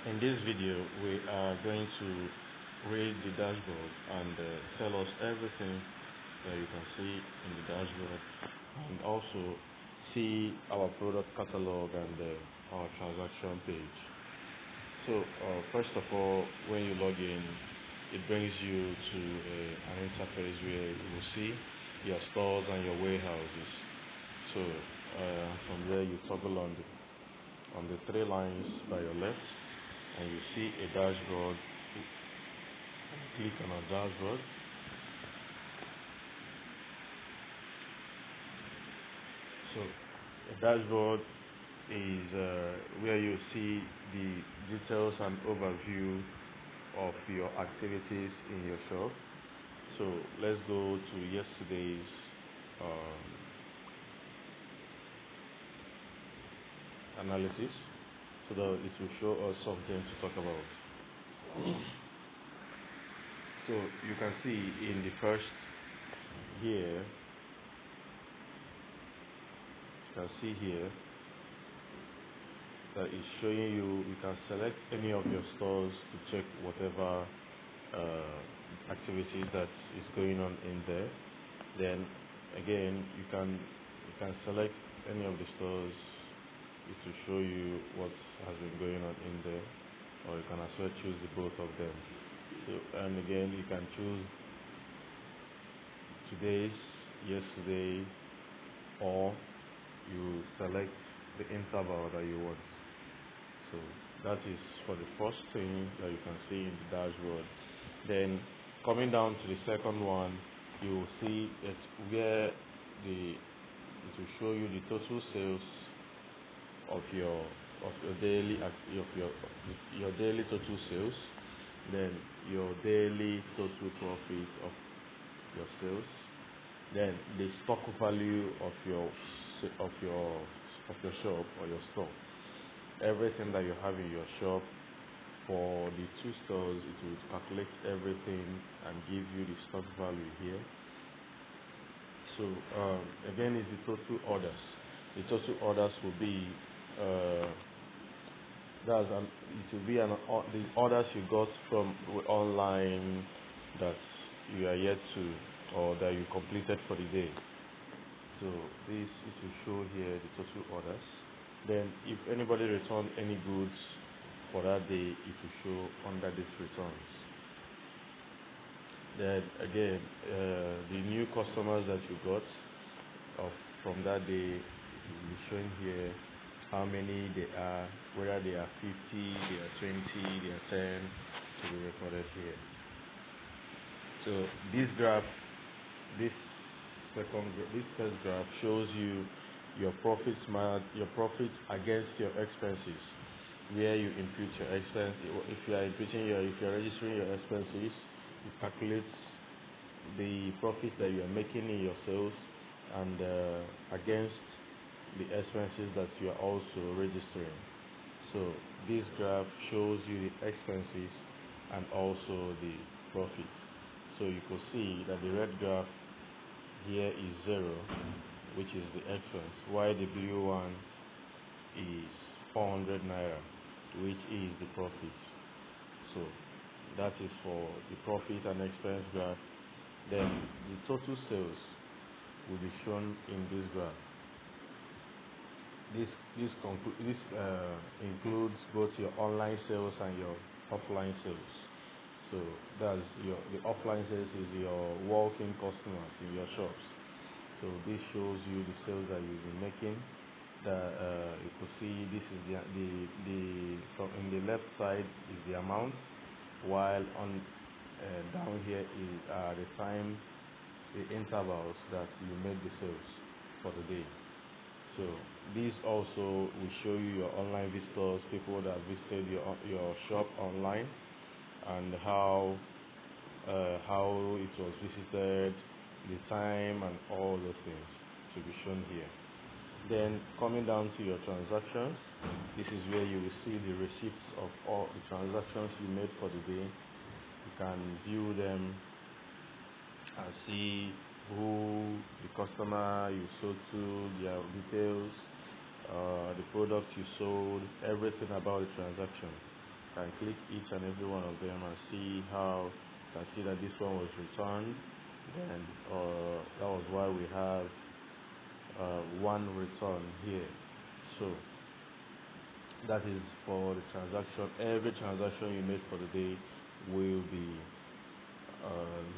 In this video, we are going to read the dashboard and tell us everything that you can see in the dashboard, and also see our product catalog and our transaction page. So first of all, when you log in, it brings you to an interface where you will see your stores and your warehouses. So from there, you toggle on the three lines by your left, and you see a dashboard. Click on our dashboard. So a dashboard is where you see the details and overview of your activities in your shop. So let's go to yesterday's analysis, so that it will show us something to talk about. So you can see in the first here, you can see here that is showing you can select any of your stores to check whatever activities that is going on in there. Then again, you can select any of the stores. It will show you what has been going on in there, or you can as well choose the both of them. So, and again, you can choose today's, yesterday, or you select the interval that you want. So that is for the first thing that you can see in the dashboard. Then coming down to the second one, you will see it where it will show you the total sales of your daily your daily total sales, then your daily total profit of your sales, then the stock value of your shop or your store. Everything that you have in your shop for the two stores, it will calculate everything and give you the stock value here. So again, is the total orders. The total orders will be the orders you got from online that you are yet to, or that you completed for the day. So it will show here the total orders. Then if anybody returned any goods for that day, it will show under these returns. Then again, the new customers that you got from that day will be shown here, how many they are, whether they are 50, they are 20, they are 10, to be recorded here. So this graph, this first graph shows you your profits against your expenses, where you input your expense. If you are registering your expenses, it calculates the profit that you are making in your sales and against the expenses that you are also registering. So this graph shows you the expenses and also the profit. So you could see that the red graph here is 0, which is the expense, while the blue one is 400 naira, which is the profit. So that is for the profit and expense graph. Then the total sales will be shown in this graph. This includes both your online sales and your offline sales. So that's the offline sales is your walk-in customers in your shops. So this shows you the sales that you've been making. You could see this is in the left side is the amount, while on down here is the time, the intervals that you made the sales for the day. So this also will show you your online visitors, people that visited your shop online, and how it was visited, the time, and all those things to be shown here. Then coming down to your transactions, this is where you will see the receipts of all the transactions you made for the day. You can view them and see who the customer you sold to, their details, the product you sold, everything about the transaction. can click each and every one of them and see how you can see that this one was returned. Then that was why we have one return here. So that is for the transaction. Every transaction you make for the day will be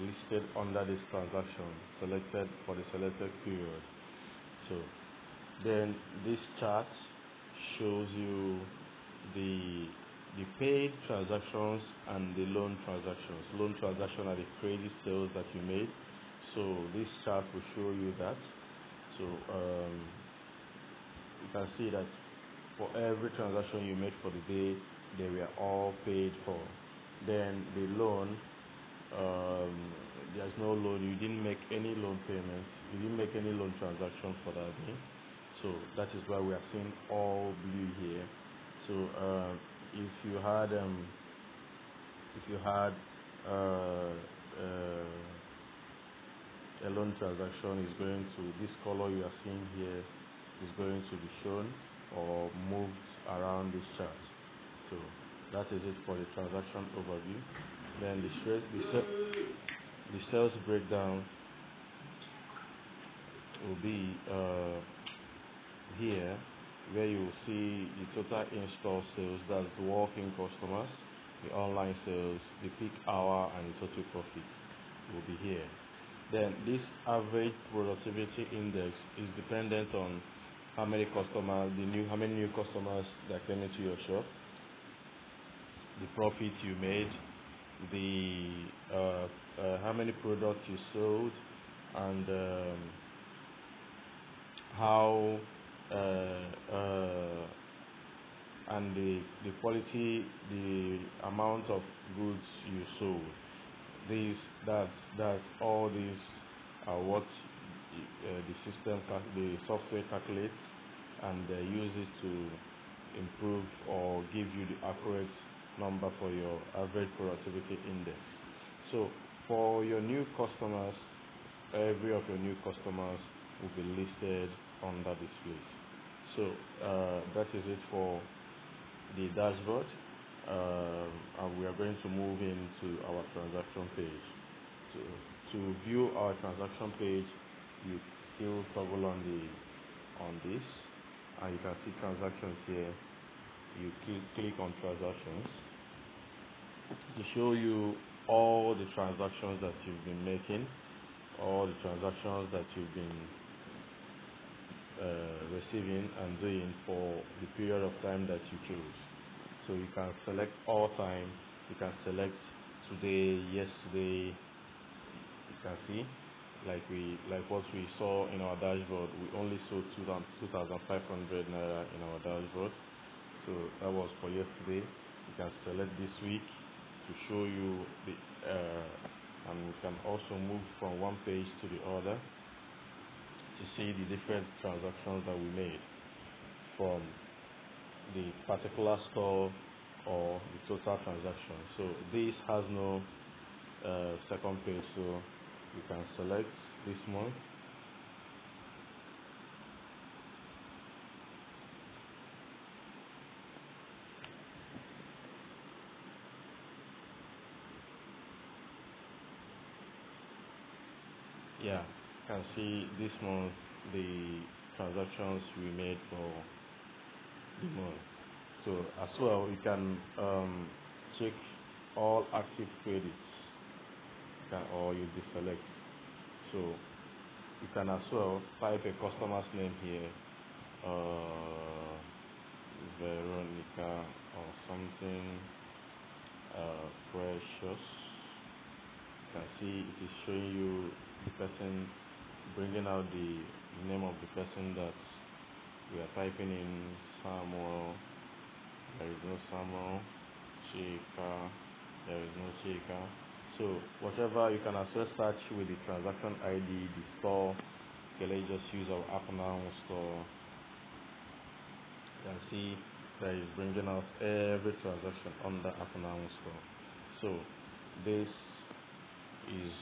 listed under this transaction selected for the selected period. So then this chart shows you the paid transactions and the loan transactions. Loan transaction are the credit sales that you made. So this chart will show you that. So you can see that for every transaction you made for the day, they were all paid for. Then the loan, there's no loan. You didn't make any loan payment. You didn't make any loan transaction for that day. So that is why we are seeing all blue here. So if you had a loan transaction, is going to, this color you are seeing here is going to be shown or moved around this chart. So that is it for the transaction overview. Then the sales breakdown will be here, where you will see the total in-store sales, that's the walk-in customers, the online sales, the peak hour, and the total profit will be here. Then this average productivity index is dependent on how many customers, how many new customers that came into your shop, the profit you made, the how many products you sold, and how and the quality, the amount of goods you sold. That all these are what the software calculates and uses to improve or give you the accurate number for your average productivity index. So for your new customers, every of your new customers will be listed under this place. So that is it for the dashboard, and we are going to move into our transaction page. So to view our transaction page, you still toggle on this, and you can see transactions here. You click on transactions to show you all the transactions that you've been making, all the transactions that you've been receiving and doing for the period of time that you choose. So you can select all time, you can select today, yesterday. You can see like what we saw in our dashboard, we only saw 2,500 naira in our dashboard. So that was for yesterday. You can select this week to show you the and we can also move from one page to the other to see the different transactions that we made from the particular store or the total transaction. So this has no second page, so you can select this month. Yeah, you can see this month the transactions we made for the month. So as well, you can check all active credits, or you deselect. So you can as well type a customer's name here, Veronica or something, Precious. You can see it is showing you the person, bringing out the name of the person that we are typing in. Samuel, there is no Samuel. Chika, there is no Chika. So whatever, you can as well search with the transaction ID, the store. Okay, let's just use our app now store. You can see that is bringing out every transaction on the app now store. So this is,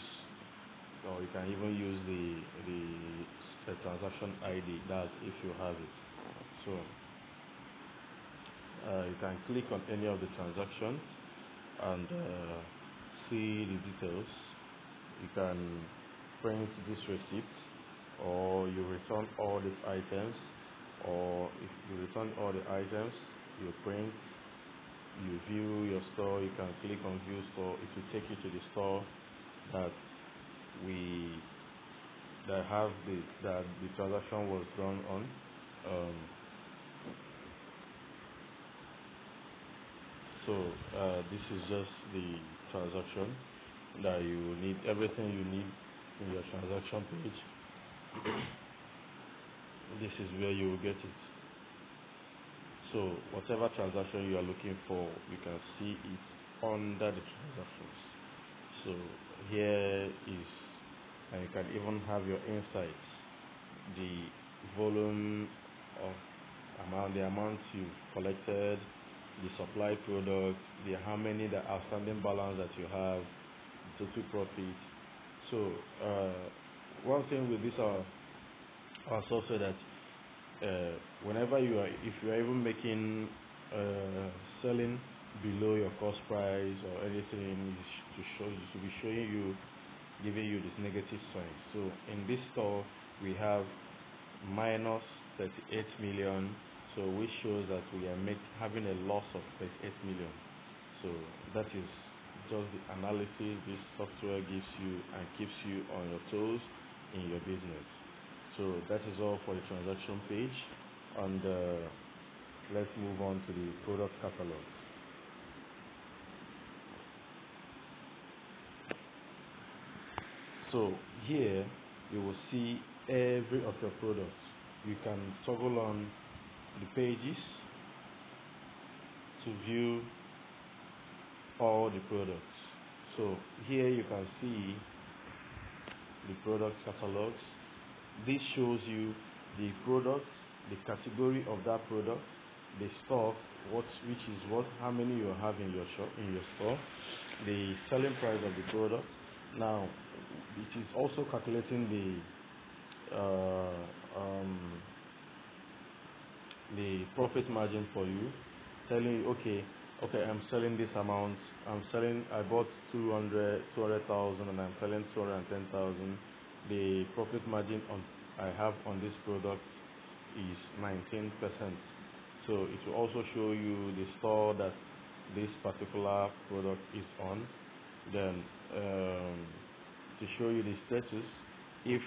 or you can even use the transaction ID, that's if you have it. So You can click on any of the transactions and see the details. You can print this receipt, or you return all these items, or if you return all the items, you print, you view your store. You can click on view store. It will take you to the store that the transaction was done on. This is just the transaction that you need, everything you need in your transaction page. This is where you will get it. So whatever transaction you are looking for, you can see it under the transactions. So here is, and you can even have your insights, the volume of the amount you've collected, the supply product, how many, the outstanding balance that you have, the total profit. So one thing with this our software, that whenever if you are even making selling below your cost price or anything, it should be showing you, giving you this negative sign. So in this store we have minus 38 million, so which shows that we are having a loss of 38 million. So that is just the analysis this software gives you and keeps you on your toes in your business. So that is all for the transaction page, and let's move on to the product catalog. So here you will see every of your products. You can toggle on the pages to view all the products. So here you can see the product catalogs. This shows you the product, the category of that product, the stock, how many you have in your shop, in your store, the selling price of the product. Now it is also calculating the profit margin for you, telling you, okay, I'm selling this amount. I bought 200,000 and I'm selling 210,000. The profit margin I have on this product is 19%. So it will also show you the store that this particular product is on. Then to show you the status, if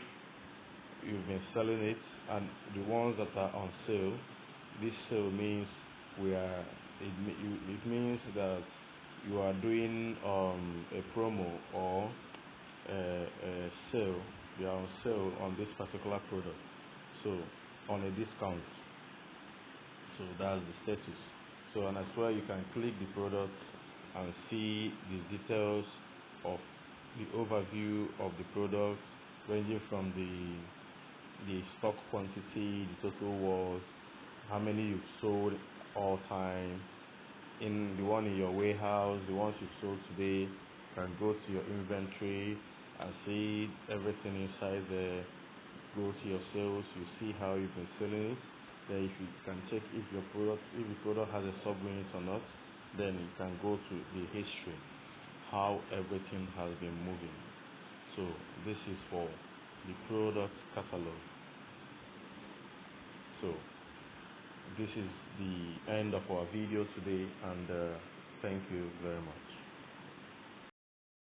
you've been selling it, and the ones that are on sale, this sale means it means that you are doing a promo or a sale. You are on sale on this particular product, so on a discount. So that's the status. So, and as well, you can click the product and see the details of the overview of the product, ranging from the stock quantity, the total worth, how many you've sold all time, in the one in your warehouse, the ones you've sold today. You can go to your inventory and see everything inside there. Go to your sales, you see how you've been selling it. Then if you can check if the product has a sub-unit or not, then you can go to the history, how everything has been moving. So this is for the product catalog. So this is the end of our video today, and thank you very much.